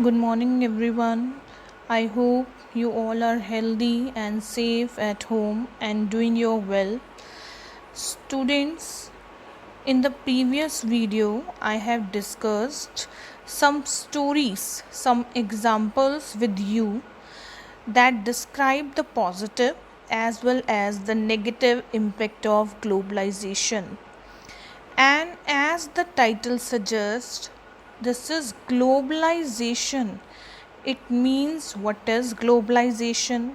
Good morning, everyone. I hope you all are healthy and safe at home and doing your well. Students, in the previous video, I have discussed some stories, some examples with you that describe the positive as well as the negative impact of globalization. And as the title suggests, this is globalization. It means what is globalization,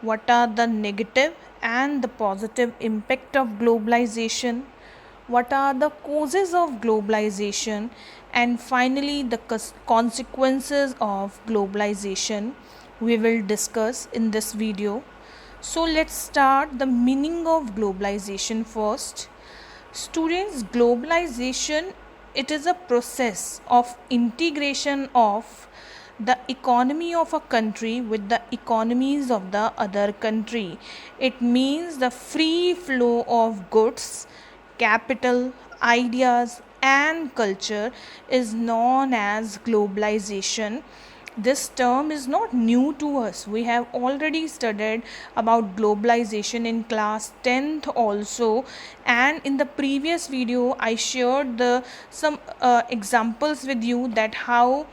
what are the negative and the positive impact of globalization, what are the causes of globalization, and finally the consequences of globalization we will discuss in this video. So let's start the meaning of globalization first. Students, globalization, it is a process of integration of the economy of a country with the economies of the other country. It means the free flow of goods, capital, ideas and culture is known as globalization. This term is not new to us. We have already studied about globalization in class 10th also, and in the previous video I shared some examples with you that how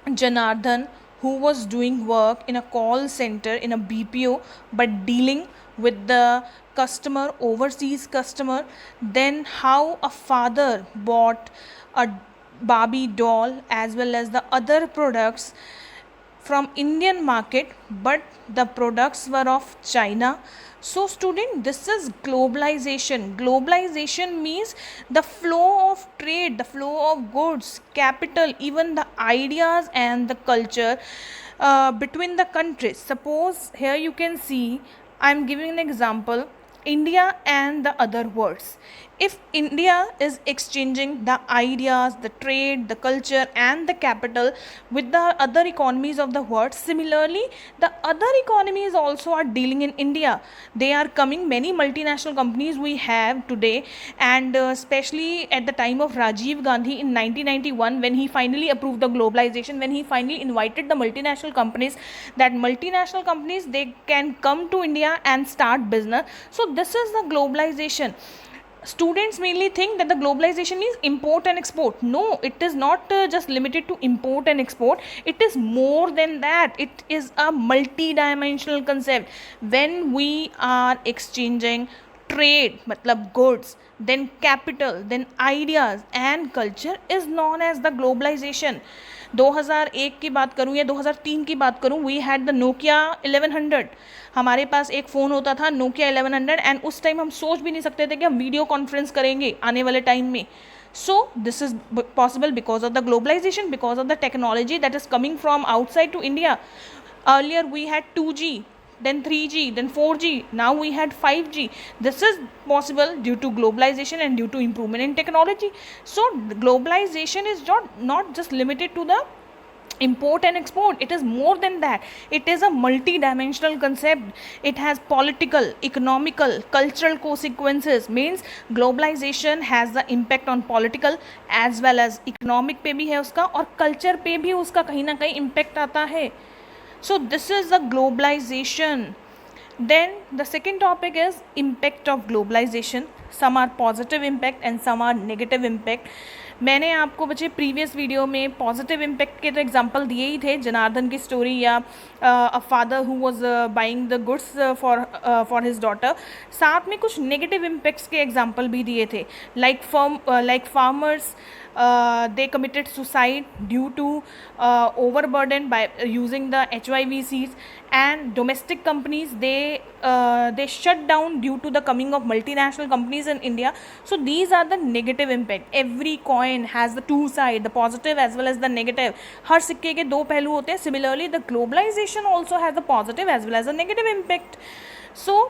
Janardhan, who was doing work in a call center in a BPO but dealing with the customer, overseas customer, then how a father bought a Barbie doll as well as the other products from Indian market, but the products were of China. So student, this is globalization. Globalization means the flow of trade, the flow of goods, capital, even the ideas and the culture between the countries. Suppose here you can see, I am giving an example, India and the other worlds. If India is exchanging the ideas, the trade, the culture and the capital with the other economies of the world, similarly the other economies also are dealing in India. They are coming, many multinational companies we have today, and especially at the time of Rajiv Gandhi in 1991, when he finally approved the globalization, when he finally invited the multinational companies, that multinational companies they can come to India and start business. So this is the globalization. Students mainly think that the globalization means import and export. No, it is not just limited to import and export. It is more than that. It is a multi-dimensional concept. When we are exchanging trade, matlab goods, then capital, then ideas and culture is known as the globalization. 2001 की बात करूं या 2003 की बात करूं, we had the Nokia 1100. हमारे पास एक phone होता था नोकिया 1100, एंड उस टाइम हम सोच भी नहीं सकते थे कि हम वीडियो कॉन्फ्रेंस करेंगे आने वाले टाइम में. So this is possible because of the globalization, because of the technology that is coming from outside to India. Earlier we had 2G, then 3G, then 4G, now we had 5G. This is possible due to globalization and due to improvement in technology. So globalization is not just limited to the import and export. It is more than that. It is a multi-dimensional concept. It has political, economical, cultural consequences. Means globalization has the impact on political as well as economic पे भी है उसका, और culture पे भी उसका कहीं ना कहीं impact आता है. So this is the globalization. Then the second topic is impact of globalization. Some are positive impact and some are negative impact. मैंने आपको बच्चे प्रीवियस वीडियो में पॉजिटिव इम्पैक्ट के तो एग्जांपल दिए ही थे, जनार्दन की स्टोरी या a father who was buying the goods for his daughter. साथ में कुछ नेगेटिव इम्पैक्ट्स के एग्जांपल भी दिए थे, like farmers they committed suicide due to overburden by using the HIV seeds, and domestic companies they shut down due to the coming of multinational companies in India. So these are the negative impact. Every coin has the two side, the positive as well as the negative. हर सिक्के के दो पहलू होते हैं. Similarly the globalization also has the positive as well as a negative impact. So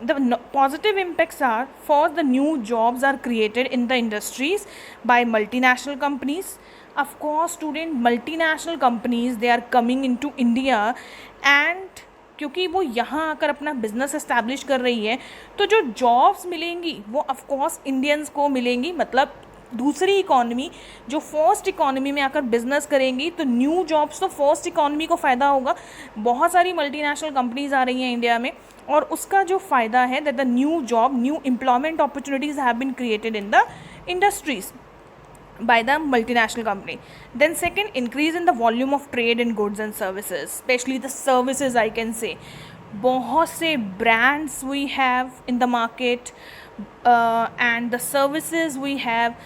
the positive impacts are, for the new jobs are created in the industries by multinational companies. Of course student, multinational companies they are coming into India, and क्योंकि वो यहाँ आकर अपना business establish कर रही है, तो जो जॉब्स मिलेंगी वो ऑफ कोर्स इंडियंस को मिलेंगी. मतलब दूसरी इकॉनमी जो फर्स्ट इकॉनमी में आकर बिजनेस करेंगी तो न्यू जॉब्स तो फर्स्ट इकॉनमी को फ़ायदा होगा। बहुत सारी मल्टीनेशनल कंपनीज आ रही हैं इंडिया में और उसका जो फ़ायदा है that the new job, new employment opportunities have been created in the industries by the multinational company. Then second, increase in the volume of trade in goods and services, especially the services I can say. बहुत से brands we have in the market and the services we have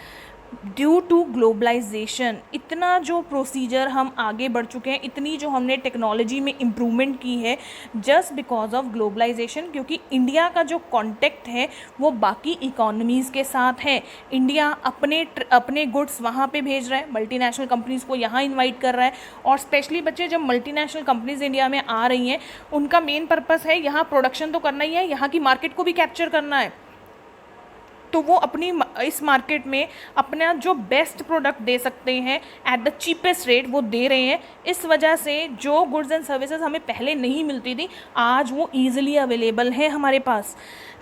due to globalization. इतना जो procedure हम आगे बढ़ चुके हैं, इतनी जो हमने टेक्नोलॉजी में इम्प्रूवमेंट की है जस्ट बिकॉज ऑफ ग्लोबलाइजेशन, क्योंकि इंडिया का जो कॉन्टेक्ट है वो बाकी इकोनॉमीज़ के साथ है। इंडिया अपने गुड्स वहाँ पे भेज रहा है, मल्टीनेशनल कंपनीज़ को यहाँ इनवाइट कर रहा है। और स्पेशली बच्चे जब मल्टीनेशनल कंपनीज़ इंडिया में आ रही हैं उनका मेन पर्पस है यहाँ प्रोडक्शन तो करना ही है, यहाँ की मार्केट को भी कैप्चर करना है। तो वो अपनी इस मार्केट में अपना जो बेस्ट प्रोडक्ट दे सकते हैं एट द चीपेस्ट रेट वो दे रहे हैं। इस वजह से जो गुड्स एंड सर्विसेज हमें पहले नहीं मिलती थी आज वो ईजिली अवेलेबल है हमारे पास।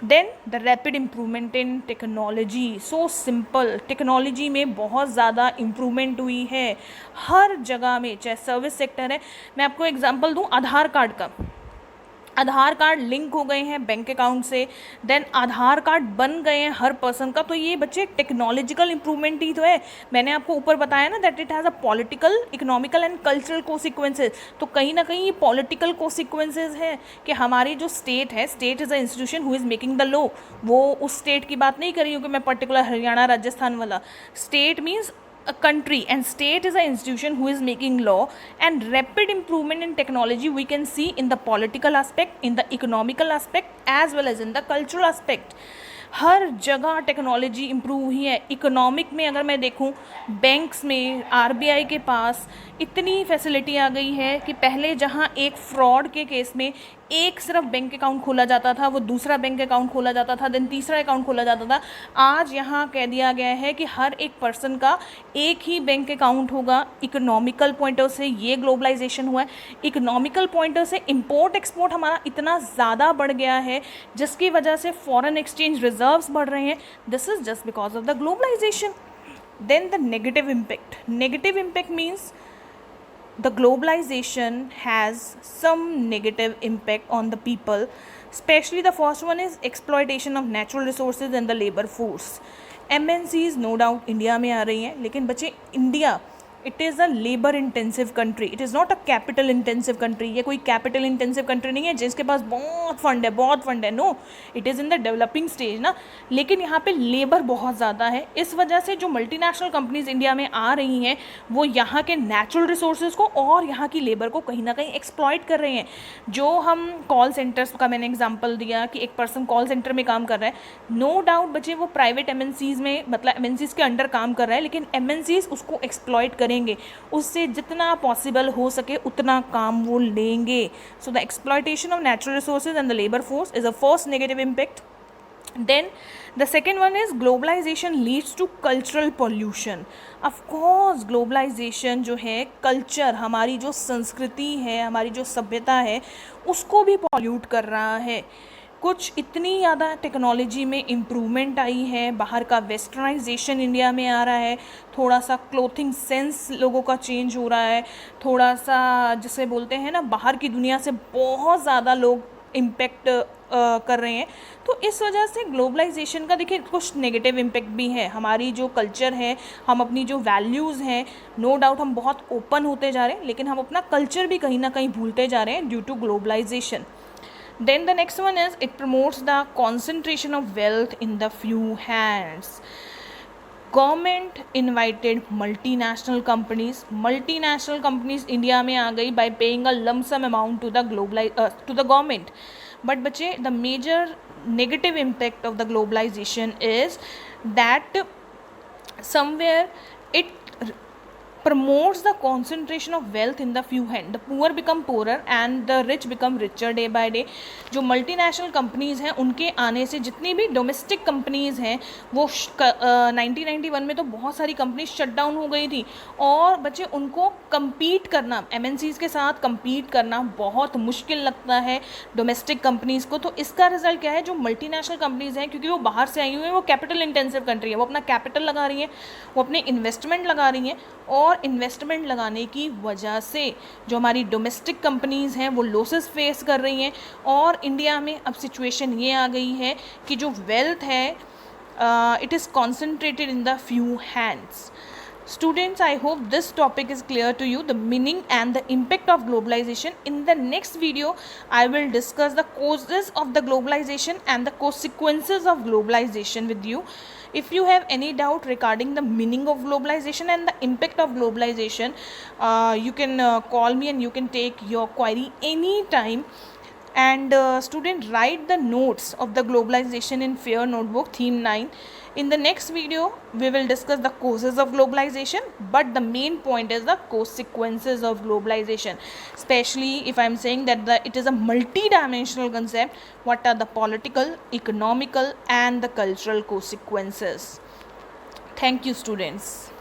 Then the rapid improvement in technology, so simple, technology में बहुत ज़्यादा इम्प्रूवमेंट हुई है हर जगह में, चाहे सर्विस सेक्टर है। मैं आपको एग्जांपल दूँ आधार कार्ड का। आधार कार्ड लिंक हो गए हैं बैंक अकाउंट से, देन आधार कार्ड बन गए हैं हर पर्सन का। तो ये बच्चे टेक्नोलॉजिकल इम्प्रूवमेंट ही तो है। मैंने आपको ऊपर बताया ना that it has a political, economical and cultural consequences. तो कहीं ना कहीं ये पॉलिटिकल कोसिक्वेंसेज है कि हमारी जो स्टेट है, state is a institution who is making the law. वो उस स्टेट की बात नहीं कर रही हूँ कि मैं पर्टिकुलर हरियाणा राजस्थान वाला। State means a country and state is an institution who is making law, and rapid improvement in technology we can see in the political aspect, in the economical aspect as well as in the cultural aspect. हर जगह technology improve हुई है। Economic में अगर मैं देखूं, banks में RBI के पास इतनी फैसिलिटी आ गई है कि पहले जहां एक फ्रॉड के केस में एक सिर्फ बैंक अकाउंट खोला जाता था, वो दूसरा बैंक अकाउंट खोला जाता था, देन तीसरा अकाउंट खोला जाता था, आज यहाँ कह दिया गया है कि हर एक पर्सन का एक ही बैंक अकाउंट होगा। इकोनॉमिकल पॉइंटर से ये ग्लोबलाइजेशन हुआ है। इकोनॉमिकल पॉइंटर से इंपोर्ट एक्सपोर्ट हमारा इतना ज़्यादा बढ़ गया है जिसकी वजह से फॉरेन एक्सचेंज रिजर्व्स बढ़ रहे हैं। This is just because of the globalization. Then the negative impact. Negative impact means the globalization has some negative impact on the people, especially the first one is exploitation of natural resources and the labor force. MNCs no doubt India में आ रही हैं, लेकिन बच्चे India it is a labour intensive country, it is not a capital intensive country. ये कोई capital intensive country नहीं है जिसके पास बहुत फंड है, no, it is in the developing stage ना। लेकिन यहाँ पे लेबर बहुत ज़्यादा है। इस वजह से जो मल्टीनेशनल कंपनीज इंडिया में आ रही हैं वो यहाँ के नेचुरल रिसोर्सेज को और यहाँ की लेबर को कहीं ना कहीं एक्सप्लॉइट कर रहे हैं। जो हम कॉल सेंटर्स का मैंने एग्जाम्पल दिया कि एक पर्सन कॉल सेंटर में काम कर रहा है, नो डाउट बच्चे वो प्राइवेट MNCs में, मतलब MNCs के अंडर काम कर रहा है, लेकिन MNCs उसको एक्सप्लॉइट करेंगे, उससे जितना पॉसिबल हो सके उतना काम वो लेंगे। So the exploitation of natural resources and the labour force is a first negative impact. Then the second one is globalization leads to cultural pollution. Of course globalization जो है कल्चर, हमारी जो संस्कृति है, हमारी जो सभ्यता है उसको भी पॉल्यूट कर रहा है। कुछ इतनी ज़्यादा टेक्नोलॉजी में इम्प्रूवमेंट आई है, बाहर का वेस्टर्नाइजेशन इंडिया में आ रहा है, थोड़ा सा क्लोथिंग सेंस लोगों का चेंज हो रहा है, थोड़ा सा जिसे बोलते हैं ना बाहर की दुनिया से बहुत ज़्यादा लोग इम्पेक्ट कर रहे हैं। तो इस वजह से ग्लोबलाइजेशन का देखिए कुछ नेगेटिव इम्पेक्ट भी है। हमारी जो कल्चर है, हम अपनी जो वैल्यूज़ हैं, नो डाउट हम बहुत ओपन होते जा रहे हैं, लेकिन हम अपना कल्चर भी कहीं ना कहीं भूलते जा रहे हैं due to globalization. Then the next one is it promotes the concentration of wealth in the few hands. Government invited multinational companies India में आ गई by paying a lump sum amount to the government. But बच्चे the major negative impact of the globalization is that somewhere it promotes the concentration of wealth in the few hands. The poor become poorer and the rich become richer day by day. जो multinational companies हैं उनके आने से जितनी भी domestic companies हैं वो 1991 में तो बहुत सारी कंपनीज शट डाउन हो गई थी, और बच्चे उनको compete करना, MNCs के साथ compete करना बहुत मुश्किल लगता है डोमेस्टिक कंपनीज को. तो इसका रिजल्ट क्या है, जो मल्टीनेशनल कंपनीज हैं क्योंकि वो बाहर से आई हुई हैं, वो कैपिटल इंटेंसिव कंट्री है, वो अपना कैपिटल लगा रही हैं, वो अपने इन्वेस्टमेंट लगा रही हैं, और इन्वेस्टमेंट लगाने की वजह से जो हमारी डोमेस्टिक कंपनीज़ हैं वो लॉसेस फेस कर रही हैं. और इंडिया में अब सिचुएशन ये आ गई है कि जो वेल्थ है it is concentrated in the few hands. Students, I hope this topic is clear to you, the meaning and the impact of globalization. In the next video, I will discuss the causes of the globalization and the consequences of globalization with you. If you have any doubt regarding the meaning of globalization and the impact of globalization, you can call me and you can take your query anytime. And student, write the notes of the globalization in fair notebook theme 9. In the next video we will discuss the causes of globalization, but the main point is the consequences of globalization, especially if I am saying that it is a multi-dimensional concept. What are the political, economical and the cultural consequences? Thank you, students.